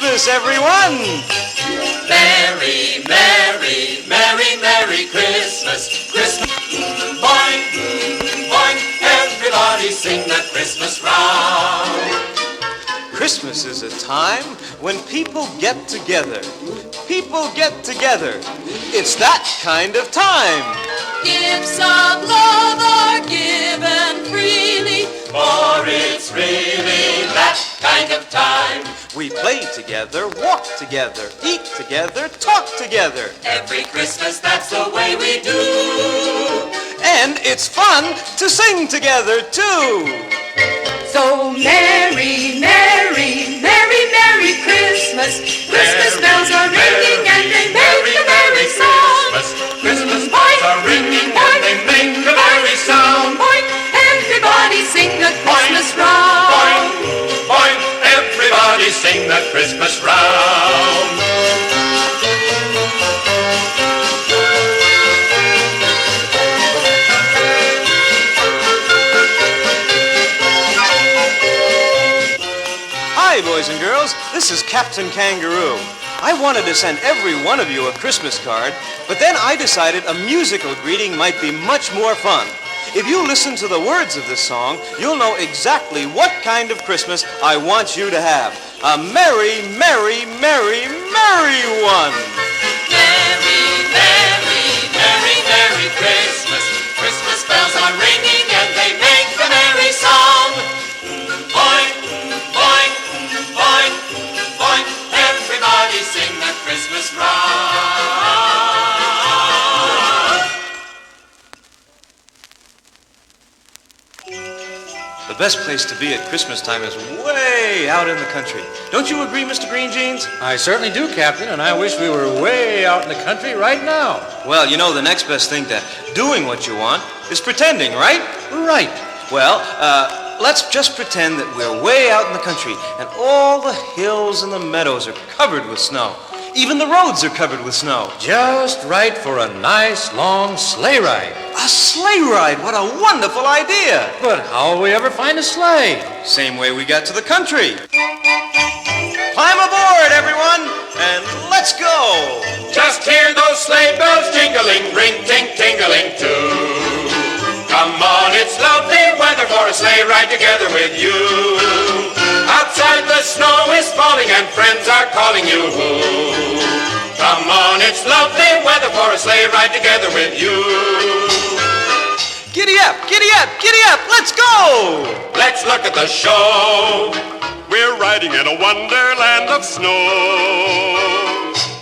Christmas, everyone! Merry, merry, merry, merry Christmas, Christmas. Boing, boing, everybody sing the Christmas round. Christmas is a time when people get together. People get together. It's that kind of time. Gifts of love are given freely, For it's really that kind of time. We play together, walk together, eat together, talk together. Every Christmas, that's the way we do. And it's fun to sing together, too. So merry, merry, merry, merry Christmas. Christmas bells are ringing and they make a merry sound. Christmas bells are ringing and they make a merry sound. Boing, everybody sing the Christmas Boing, round. boing, everybody sing the Christmas round. Hi, boys and girls. This is Captain Kangaroo. I wanted to send every one of you a Christmas card, but then I decided a musical greeting might be much more fun. If you listen to the words of this song, you'll know exactly what kind of Christmas I want you to have. A merry, merry, merry, merry one. Merry, merry, merry, merry Christmas. Christmas bells are ringing and they make a merry sound. Boing, boing, boing, boing, everybody sing the Christmas round. The best place to be at Christmas time is way out in the country. Don't you agree, Mr. Green Jeans? I certainly do, Captain, and I wish we were way out in the country right now. Well, you know, the next best thing to doing what you want is pretending, right? Right. Well, let's just pretend that we're way out in the country and all the hills and the meadows are covered with snow. Even the roads are covered with snow. Just right for a nice long sleigh ride. A sleigh ride! What a wonderful idea! But how will we ever find a sleigh? Same way we got to the country. Climb aboard, everyone, and let's go! Just hear those sleigh bells jingling, ring, ting, tingling too. Come on, it's lovely weather for a sleigh ride together with you. Outside the snow is falling and friends are calling you. Come on, it's lovely weather for a sleigh ride together with you. Giddy up, giddy up, giddy up, let's go! Let's look at the show. We're riding in a wonderland of snow.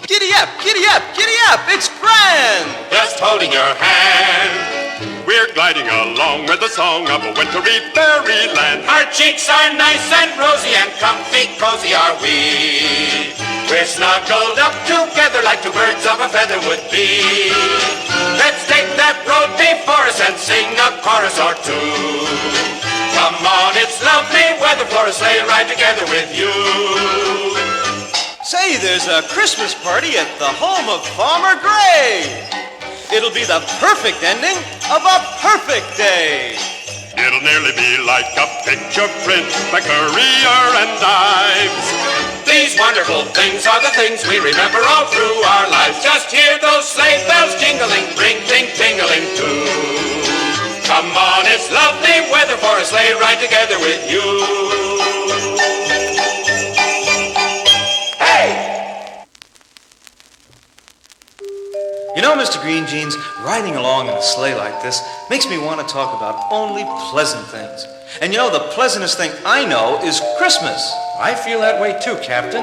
Giddy up, giddy up, giddy up, it's grand! Just holding your hand. We're gliding along with the song of a wintry fairyland. Our cheeks are nice and rosy and comfy cozy are we. We're snuggled up together like two birds of a feather would be. Let's take that road before us and sing a chorus or two. Come on, it's lovely weather for a sleigh ride together with you. Say, there's a Christmas party at the home of Farmer Gray. It'll be the perfect ending of a perfect day. It'll nearly be like a picture print by Courier and Ives. These wonderful things are the things we remember all through our lives. Just hear those sleigh bells jingling, ring, ting, tingling too. Come on, it's lovely weather for a sleigh ride together with you. Hey! You know, Mr. Green Jeans, riding along in a sleigh like this makes me want to talk about only pleasant things. And you know, the pleasantest thing I know is Christmas. I feel that way too, Captain.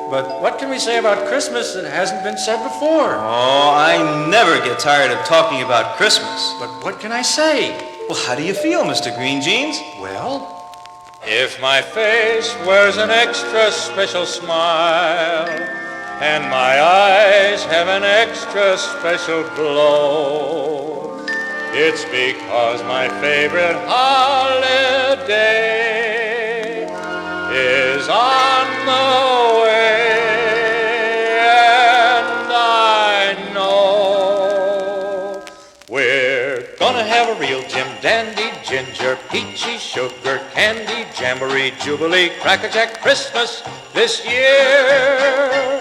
But what can we say about Christmas that hasn't been said before? Oh, I never get tired of talking about Christmas. But what can I say? Well, how do you feel, Mr. Green Jeans? Well, if my face wears an extra special smile and my eyes have an extra special glow, it's because my favorite holiday is on the way, and I know we're gonna have a real Jim Dandy, ginger, peachy, sugar, candy, jamboree, jubilee, crackerjack Christmas this year.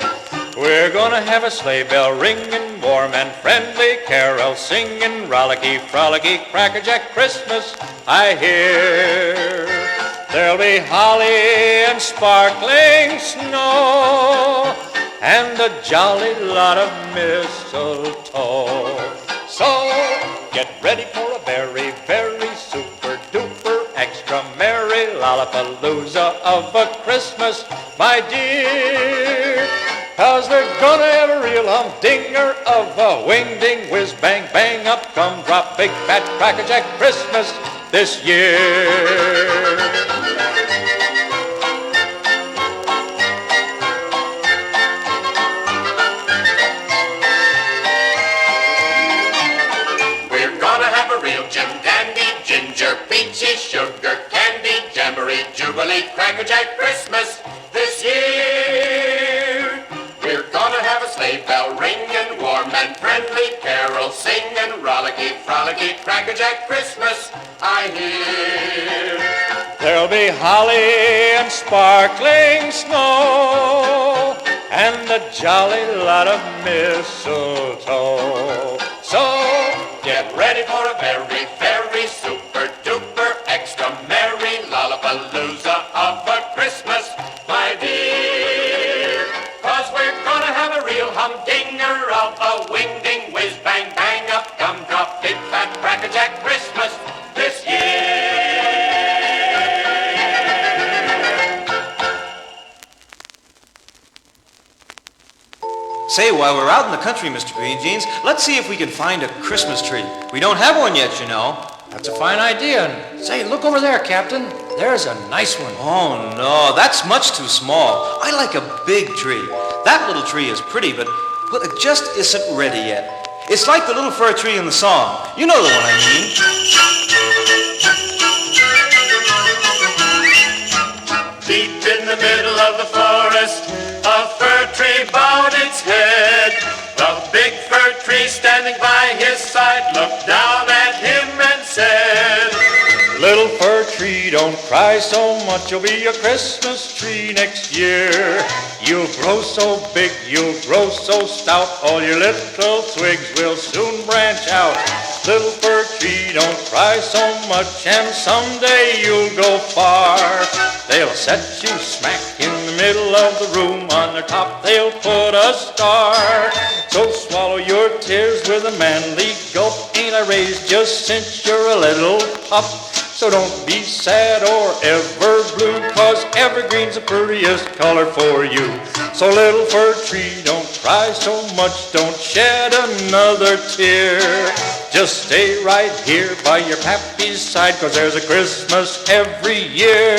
We're gonna have a sleigh bell ringing, warm and friendly, carol singing, rollicky, frolicky, crackerjack Christmas, I hear. There'll be holly and sparkling snow, and a jolly lot of mistletoe. So get ready for a very, very super duper extra merry lollapalooza of a Christmas, my dear. 'Cause we're gonna have a real humdinger of a wing-ding, whiz-bang-bang, up-come-drop, big fat crackerjack Christmas this year. We're gonna have a real Jim Dandy, ginger, peachy, sugar, candy, jamboree, jubilee, crackerjack Christmas this year. We're gonna have a sleigh bell ringing, warm and friendly, carol singing, rollicky, frolicky, crackerjack Christmas, I hear. There'll be holly and sparkling snow, and a jolly lot of mistletoe. So Get ready for a very, very super duper extra merry lollapalooza of a Christmas, my dear. 'Cause we're gonna have a real humdinger of a wing-ding, whiz-bang-bang, up-gum-drop, big fat crackerjack Christmas this year. Say, while we're out in the country, Mr. Green Jeans, let's see if we can find a Christmas tree. We don't have one yet, you know. That's a fine idea. And say, look over there, Captain. There's a nice one. Oh, no, that's much too small. I like a big tree. That little tree is pretty, but it just isn't ready yet. It's like the little fir tree in the song. You know the one I mean. Deep in the middle of the forest, a fir tree bowed its head. The big fir tree standing by his side looked down at him and said, little fir tree, don't cry so much. You'll be a Christmas tree next year. You'll grow so big, you'll grow so stout. All your little twigs will soon branch out. Little fir tree, don't cry so much, and someday you'll go far. They'll set you smack in the middle of the room. On their top they'll put a star. So swallow your tears with a manly gulp. Ain't I raised just since you're a little pup? So don't be sad or ever blue, 'cause evergreen's the prettiest color for you. So little fir tree, don't cry so much, don't shed another tear. Just stay right here by your pappy's side, 'cause there's a Christmas every year.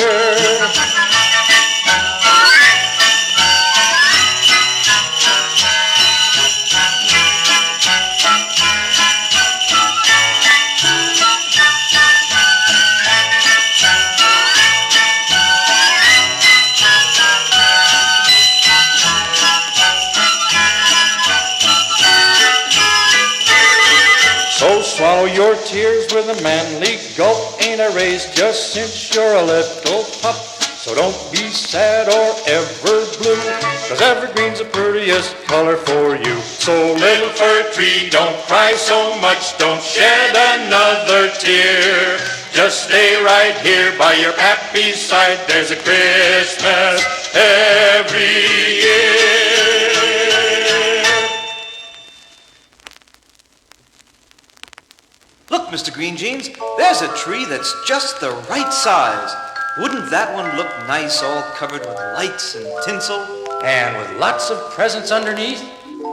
So swallow your tears with a manly gulp. Ain't I raised just since you're a little pup? So don't be sad or ever blue, 'cause evergreen's the prettiest color for you. So little fir tree, don't cry so much, don't shed another tear. Just stay right here by your pappy's side. There's a Christmas every year. Look, Mr. Green Jeans, there's a tree that's just the right size. Wouldn't that one look nice, all covered with lights and tinsel? And with lots of presents underneath.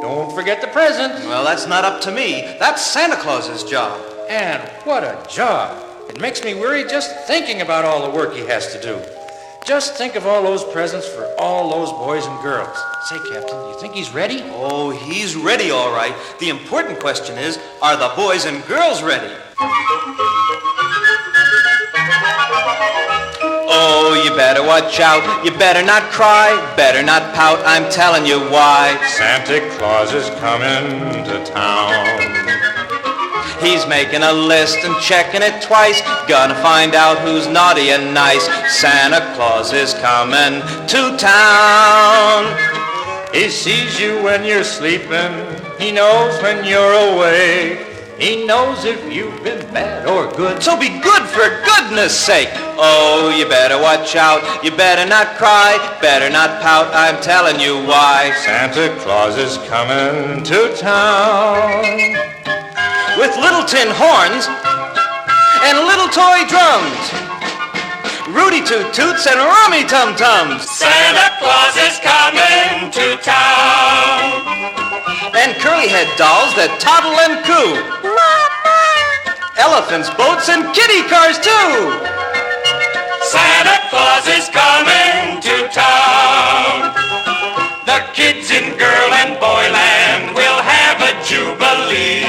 Don't forget the present. Well, that's not up to me. That's Santa Claus's job. And what a job. It makes me worry just thinking about all the work he has to do. Just think of all those presents for all those boys and girls. Say, Captain, do you think he's ready? Oh, he's ready, all right. The important question is, are the boys and girls ready? Oh, you better watch out. You better not cry. Better not pout. I'm telling you why. Santa Claus is coming to town. He's making a list and checking it twice. Gonna find out who's naughty and nice. Santa Claus is coming to town. He sees you when you're sleeping. He knows when you're awake. He knows if you've been bad or good. So be good for goodness sake. Oh, you better watch out. You better not cry. Better not pout. I'm telling you why. Santa Claus is coming to town. With little tin horns and little toy drums. Rudy Toot Toots and Rummy Tum Tums. Santa Claus is coming to town. And curly-head dolls that toddle and coo. Elephants, boats, and kitty cars, too. Santa Claus is coming to town. The kids in girl and boyland will have a jubilee.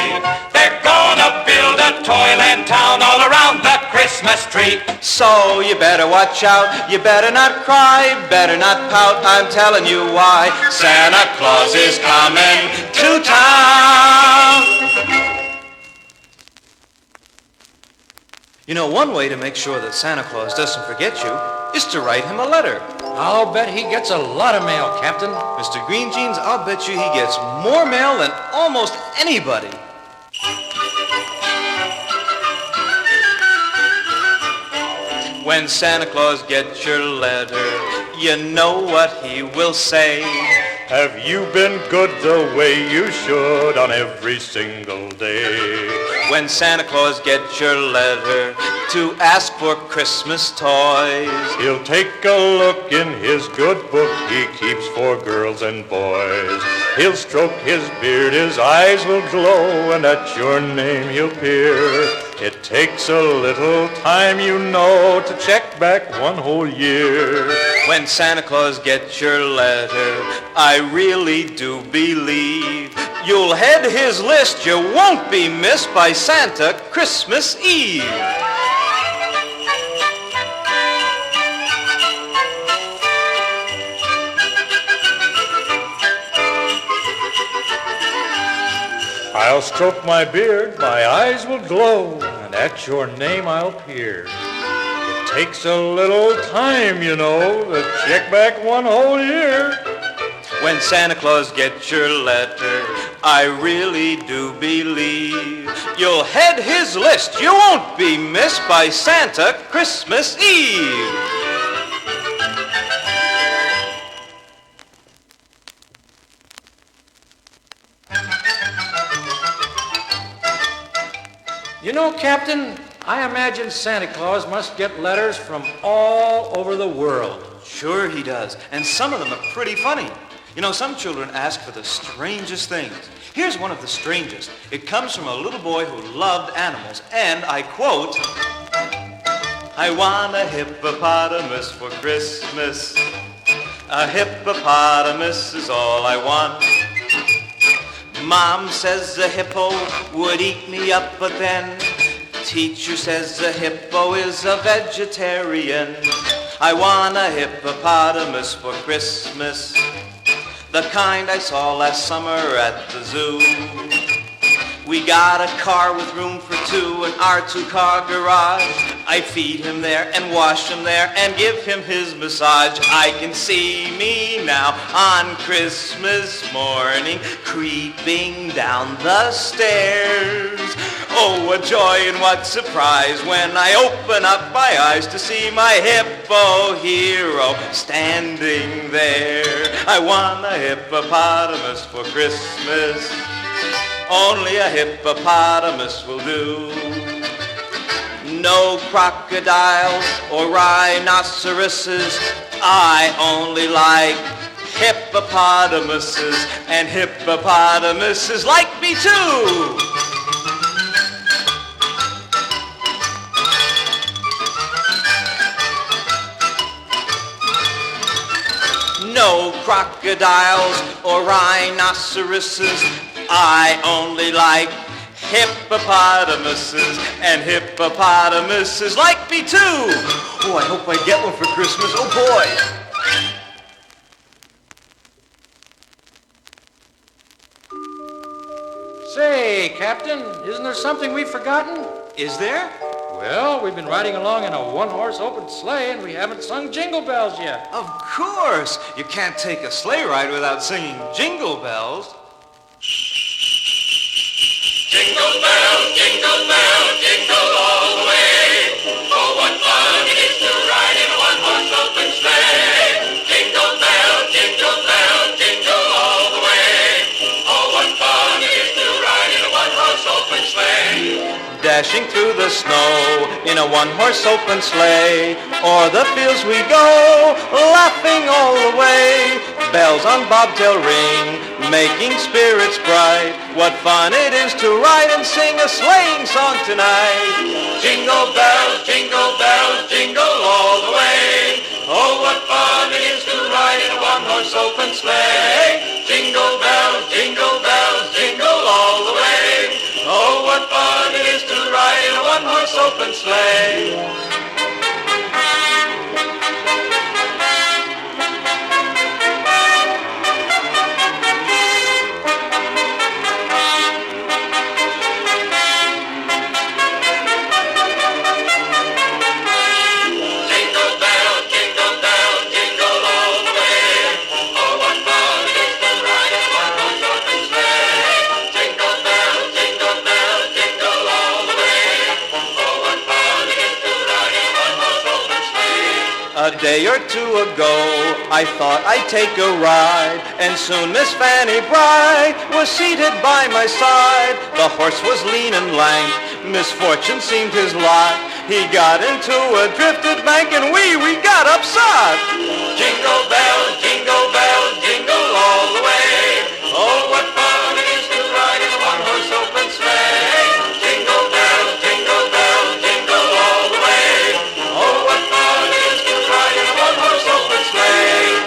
They're gonna build a toyland town all around the Christmas tree. So you better watch out. You better not cry. Better not pout. I'm telling you why. Santa Claus is coming to town. You know, one way to make sure that Santa Claus doesn't forget you is to write him a letter. I'll bet he gets a lot of mail, Captain. Mr. Green Jeans, I'll bet you he gets more mail than almost anybody. When Santa Claus gets your letter, you know what he will say. Have you been good the way you should on every single day? When Santa Claus gets your letter to ask for Christmas toys, He'll take a look in his good book he keeps for girls and boys. He'll stroke his beard, his eyes will glow, and at your name he'll peer. It takes a little time, you know, to check back one whole year. when Santa Claus gets your letter, I really do believe you'll head his list. You won't be missed by Santa Christmas Eve. I'll stroke my beard, my eyes will glow, and at your name I'll peer. It takes a little time, you know, to check back one whole year. When Santa Claus gets your letter, I really do believe you'll head his list. You won't be missed by Santa Christmas Eve. You know, Captain, I imagine Santa Claus must get letters from all over the world. Sure he does, and some of them are pretty funny. You know, some children ask for the strangest things. Here's one of the strangest. It comes from a little boy who loved animals, and I quote, I want a hippopotamus for Christmas. A hippopotamus is all I want. Mom says the hippo would eat me up, but then teacher says the hippo is a vegetarian. I want a hippopotamus for Christmas, the kind I saw last summer at the zoo. We got a car with room for two, an R2-car garage. I feed him there and wash him there and give him his massage. I can see me now on Christmas morning creeping down the stairs. Oh, what joy and what surprise when I open up my eyes to see my hippo hero standing there. I want a hippopotamus for Christmas. Only a hippopotamus will do. No crocodiles or rhinoceroses. I only like hippopotamuses, and hippopotamuses like me too. No crocodiles or rhinoceroses. I only like hippopotamuses, and hippopotamuses like me too. Oh, I hope I get one for Christmas. Oh, boy. Say, Captain, isn't there something we've forgotten? Is there? Well, we've been riding along in a one-horse open sleigh, and we haven't sung Jingle Bells yet. Of course. You can't take a sleigh ride without singing Jingle Bells. Jingle bell, jingle all the way. Oh, what fun it is to ride in a one-horse open sleigh. Jingle bell, jingle all the way. Oh, what fun it is to ride in a one-horse open sleigh. Dashing through the snow in a one-horse open sleigh. O'er the fields we go, laughing all the way. Bells on bobtail ring, making spirits bright. What fun it is to ride and sing a sleighing song tonight. Jingle bells, jingle all the way. Oh, what fun it is to ride in a one-horse open sleigh. Jingle bells, jingle all the way. Oh, what fun it is to ride in a one-horse open sleigh. A day or two ago, I thought I'd take a ride, and soon Miss Fanny Bright was seated by my side. The horse was lean and lank, misfortune seemed his lot. He got into a drifted bank, and we got upset. Jingle bells, jingle all the way. Oh, what fun it is to ride in a one-horse open sleigh. Jingle bells, jingle all the way. Oh, what fun it is to ride in a one-horse open sleigh.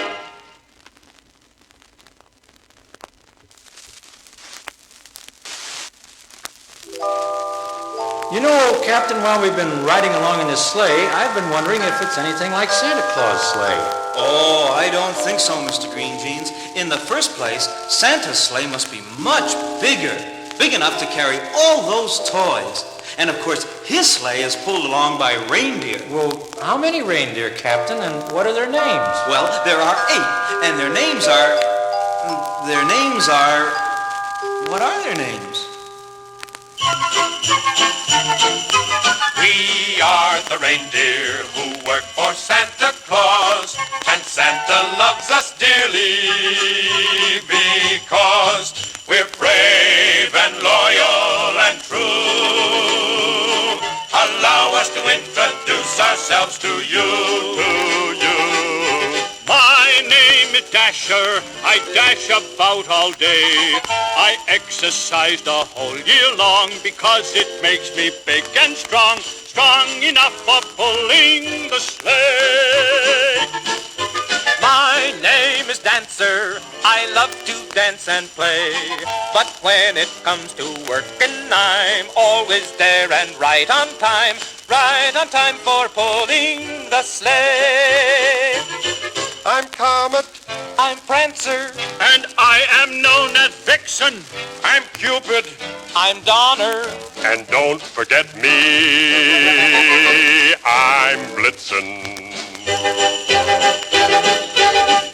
You know, Captain, while we've been riding along in this sleigh, I've been wondering if it's anything like Santa Claus' sleigh. Oh, I don't think so, Mr. Green Jeans. In the first place, Santa's sleigh must be much bigger, big enough to carry all those toys. And of course, his sleigh is pulled along by reindeer. Well, how many reindeer, Captain, and what are their names? Well, there are 8, and their names are... What are their names? We are the reindeer who work for Santa Claus, and Santa loves us dearly because we're brave and loyal and true. Allow us to introduce ourselves to you. My name is Dasher, I dash about all day. I exercise the whole year long because it makes me big and strong, strong enough for pulling the sleigh. My name is Dancer, I love to dance and play. But when it comes to working, I'm always there and right on time for pulling the sleigh. I'm Comet, I'm Prancer, and I am known as Vixen. I'm Cupid, I'm Donner, and don't forget me, I'm Blitzen.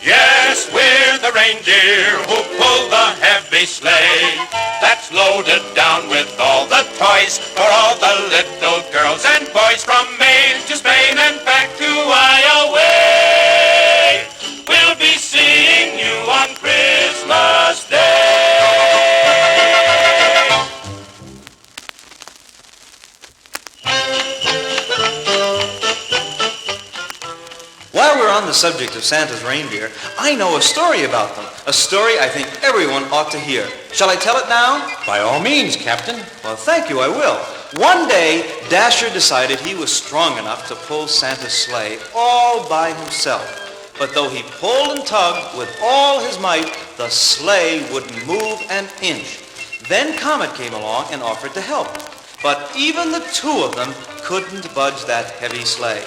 Yes, we're the reindeer who pull the heavy sleigh that's loaded down with all the toys for all the little girls and boys from Maine to Spain and back to Iowa. We'll be seeing you on Christmas Day. While we're on the subject of Santa's reindeer, I know a story about them. A story I think everyone ought to hear. Shall I tell it now? By all means, Captain. Well, thank you, I will. One day, Dasher decided he was strong enough to pull Santa's sleigh all by himself. But though he pulled and tugged with all his might, the sleigh wouldn't move an inch. Then Comet came along and offered to help. But even the two of them couldn't budge that heavy sleigh.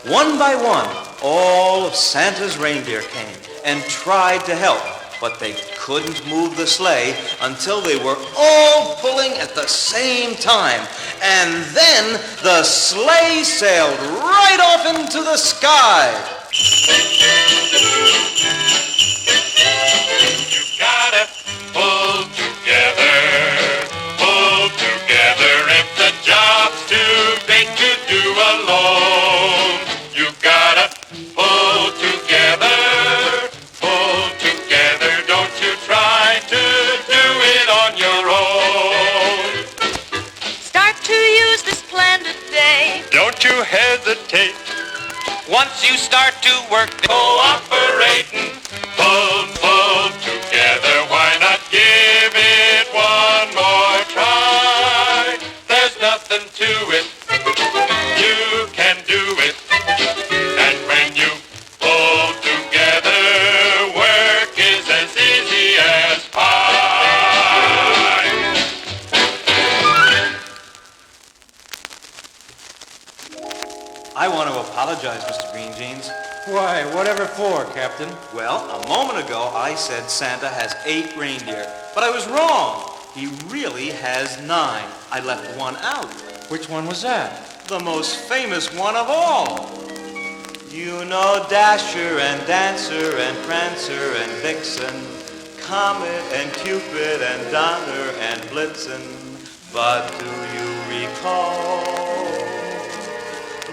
One by one, all of Santa's reindeer came and tried to help, but they couldn't move the sleigh until they were all pulling at the same time. And then the sleigh sailed right off into the sky. You gotta pull together if the job's too big to do alone. You gotta pull together, don't you try to do it on your own. Start to use this plan today. Don't you hesitate, Once you start to work, cooperating, pull together, why not give it one more try? There's nothing to it, you can do it, and when you pull together, work is as easy as pie. I want to apologize, Mr. Green Jeans. Why, whatever for, Captain? Well, a moment ago I said Santa has 8 reindeer, but I was wrong. He really has 9. I left one out. Which one was that? The most famous one of all. You know Dasher and Dancer and Prancer and Vixen, Comet and Cupid and Donner and Blitzen. But do you recall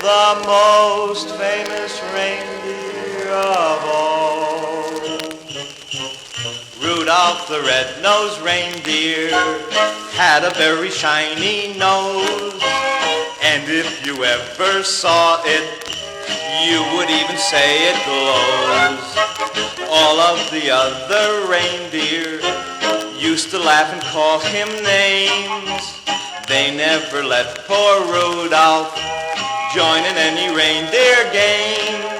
the most famous reindeer of all? Rudolph the red-nosed reindeer had a very shiny nose, and if you ever saw it, you would even say it glows. All of the other reindeer used to laugh and call him names. They never let poor Rudolph join in any reindeer games.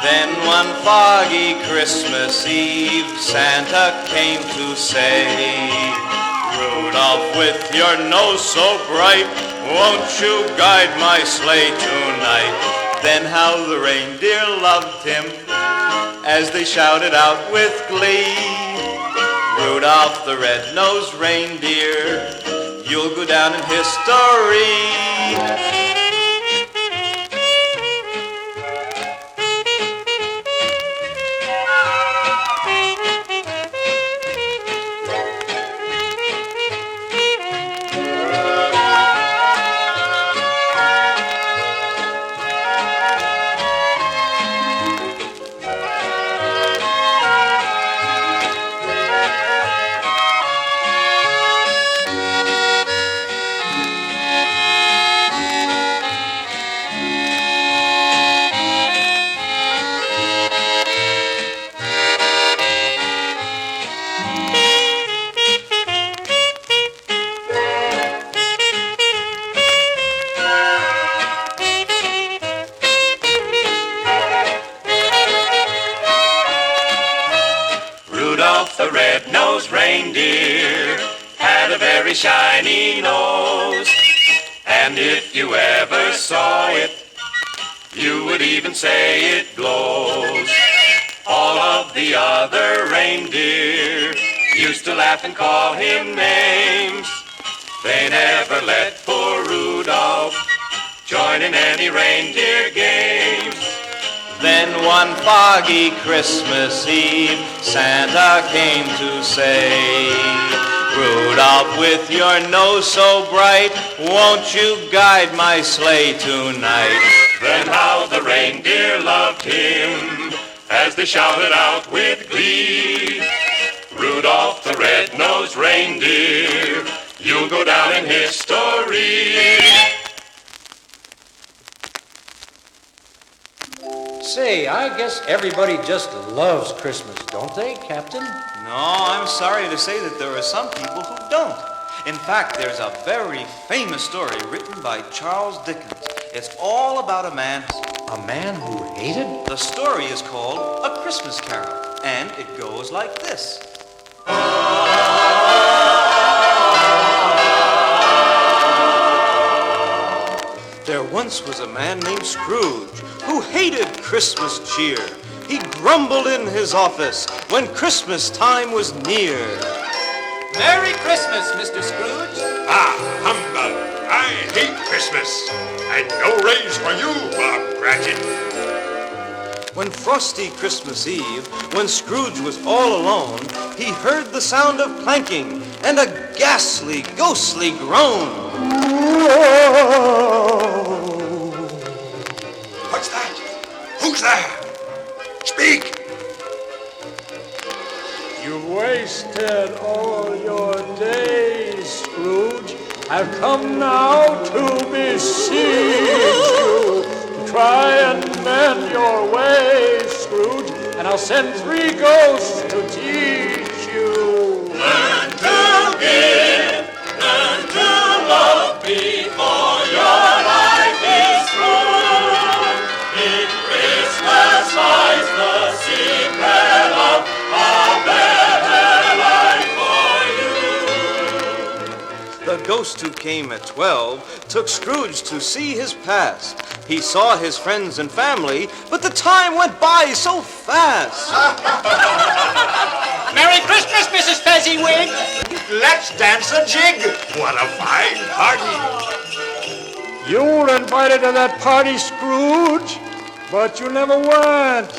Then one foggy Christmas Eve, Santa came to say, Rudolph, with your nose so bright, won't you guide my sleigh tonight? Then how the reindeer loved him as they shouted out with glee, Rudolph the red-nosed reindeer, you'll go down in history. Rudolph the red-nosed reindeer had a very shiny nose, and if you ever saw it, you would even say it glows. All of the other reindeer used to laugh and call him names. They never let poor Rudolph join in any reindeer games. Then one foggy Christmas Eve, Santa came to say, Rudolph, with your nose so bright, won't you guide my sleigh tonight? Then how the reindeer loved him as they shouted out with glee, Rudolph the red-nosed reindeer, you'll go down in history. Say, I guess everybody just loves Christmas, don't they, Captain? No, I'm sorry to say that there are some people who don't. In fact, there's a very famous story written by Charles Dickens. It's all about a man. A man who hated? The story is called A Christmas Carol, and it goes like this. There once was a man named Scrooge who hated Christmas cheer. he grumbled in his office when Christmas time was near. Merry Christmas, Mr. Scrooge. Ah, humbug. I hate Christmas. And no raise for you, Bob Cratchit. When frosty Christmas Eve, when Scrooge was all alone, he heard the sound of clanking and a ghastly, ghostly groan. What's that? Who's there? Speak! You've wasted all your days, Scrooge. I've come now to beseech you. Try and mend your ways, Scrooge, and I'll send 3 ghosts to teach you. Learn to give, learn to love before your life is through. In Christmas lies the secret of a better life for you. The ghost who came at 12 took Scrooge to see his past. He saw his friends and family, but the time went by so fast. Merry Christmas, Mrs. Fezziwig. Let's dance a jig. What a fine party. You were invited to that party, Scrooge, but you never went.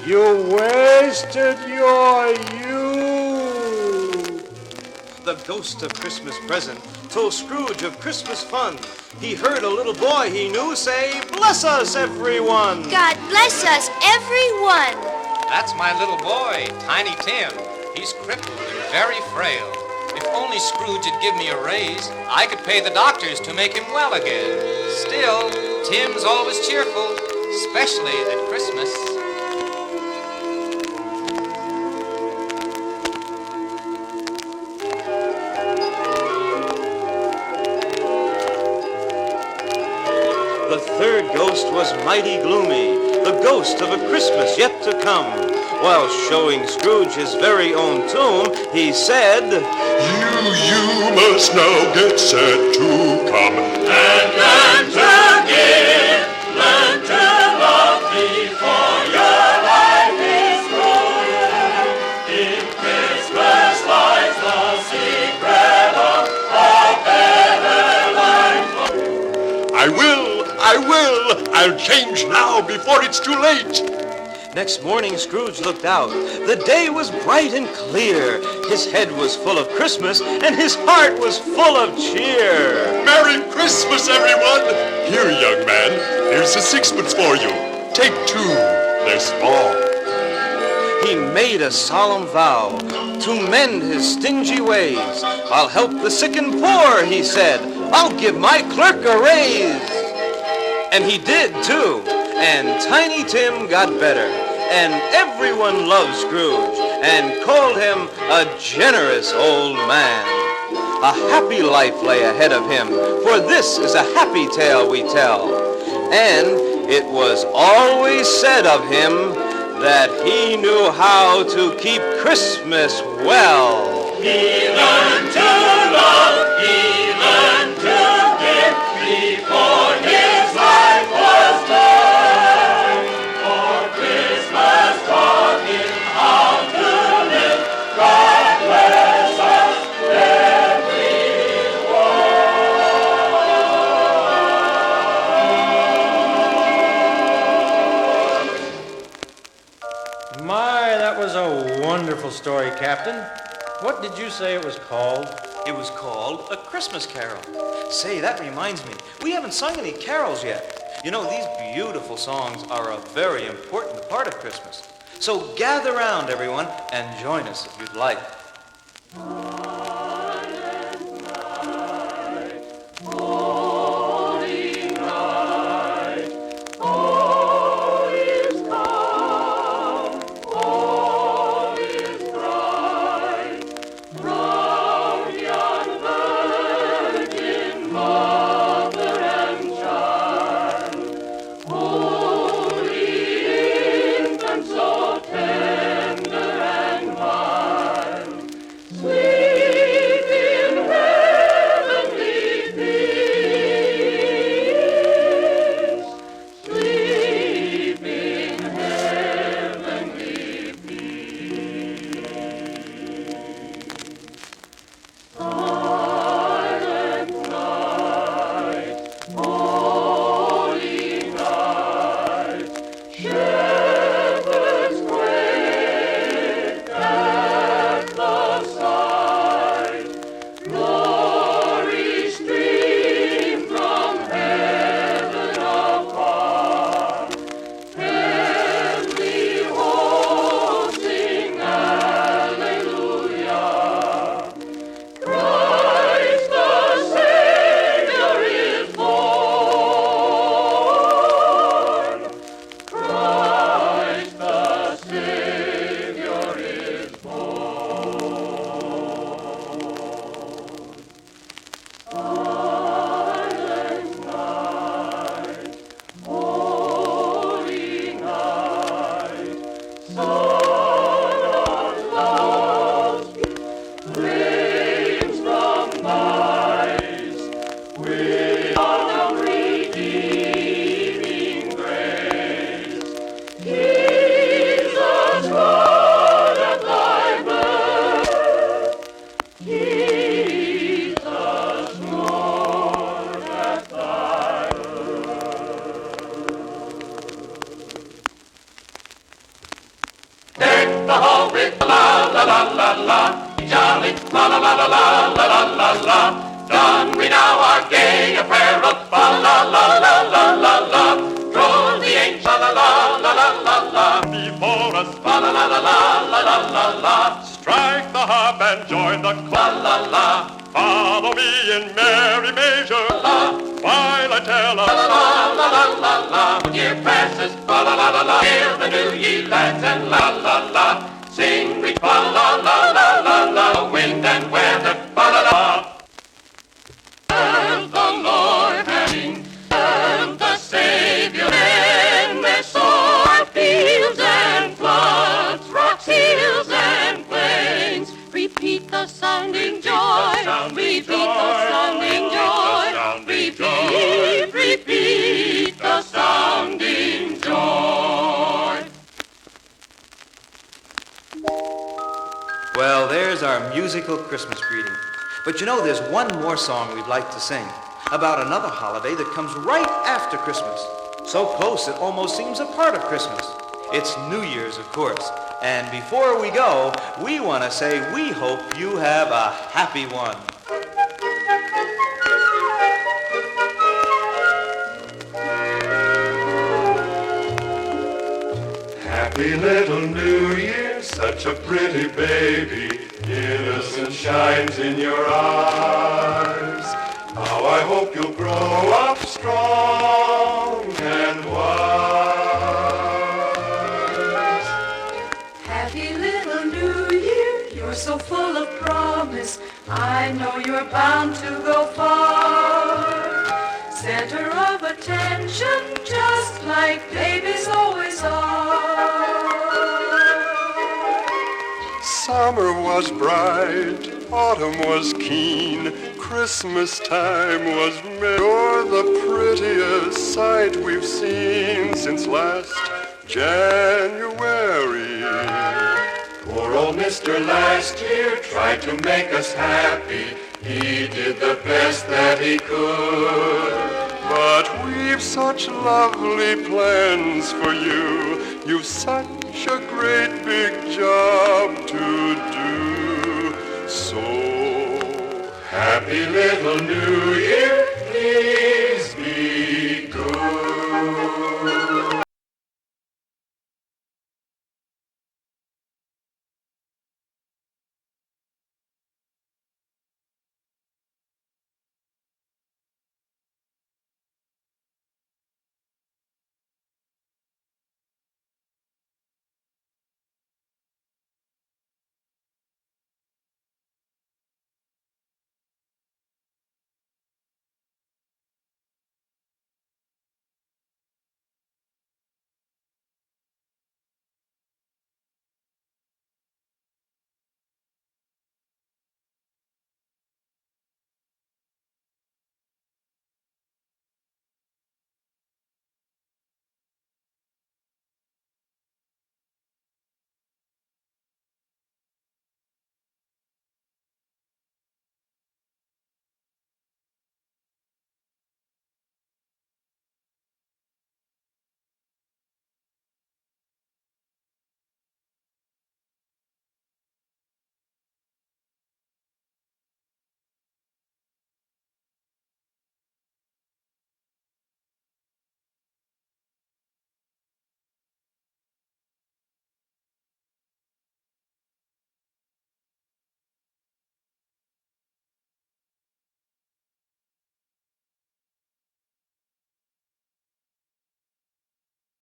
You wasted your youth. The ghost of Christmas present told Scrooge of Christmas fun. He heard a little boy he knew say, "Bless us, everyone." God bless us, everyone. That's my little boy, Tiny Tim. He's crippled and very frail. If only Scrooge would give me a raise, I could pay the doctors to make him well again. Still, Tim's always cheerful, especially at Christmas. The third ghost was mighty gloomy, the ghost of a Christmas yet to come. While showing Scrooge his very own tomb, he said, You must now get set to come and learn to give, learn to love before your life is through. In Christmas lies the secret of a better life. I will. I'll change now before it's too late. Next morning, Scrooge looked out. The day was bright and clear. His head was full of Christmas, and his heart was full of cheer. Merry Christmas, everyone! Here, young man, here's a 6pence for you. Take 2. They're small. He made a solemn vow to mend his stingy ways. I'll help the sick and poor, he said. I'll give my clerk a raise. And he did, too. And Tiny Tim got better. And everyone loved Scrooge and called him a generous old man. A happy life lay ahead of him, for this is a happy tale we tell. And it was always said of him that he knew how to keep Christmas well. He learned to love, he learned to give before his life was done. For Christmas taught him how to live. God bless us, everyone. My, that was a wonderful story, Captain. What did you say it was called? It was called A Christmas Carol. Say, that reminds me, we haven't sung any carols yet. You know, these beautiful songs are a very important part of Christmas. So gather round, everyone, and join us if you'd like. Sweet La la la la la la la la la. Don we now our gay apparel. Fa la la la la la la. Roll the angel. La la la la la la. Before us, Fa la la la la la la la la. strike the harp and join the La choir. la la. Follow me in merry measure while I tell La us. la la la la la. Year passes. Fa la la la la. Hail the new ye lads and la la la. Sing we fa la la la la la. Wind and weather. Fa la la. Serve the Lord having served the Savior. And their sore fields and floods, rocks, hills and plains. Repeat the sounding joy. Repeat the sounding joy. Repeat, repeat the sounding joy. Well, there's our musical Christmas greeting. But you know, there's one more song we'd like to sing about another holiday that comes right after Christmas. So close it almost seems a part of Christmas. It's New Year's, of course. And before we go, we want to say we hope you have a happy one. Happy little New Year, such a pretty baby. Innocence shines in your eyes. How I hope you'll grow up strong and wise. Happy little New Year, you're so full of promise. I know you're bound to go far. Center of attention, just like babies always are. Summer was bright, autumn was keen, Christmas time was merry. You're the prettiest sight we've seen since last January. Poor old Mr. Last Year tried to make us happy. He did the best that he could. But we've such lovely plans for you. You've such a great big job to do. So Happy little New Year,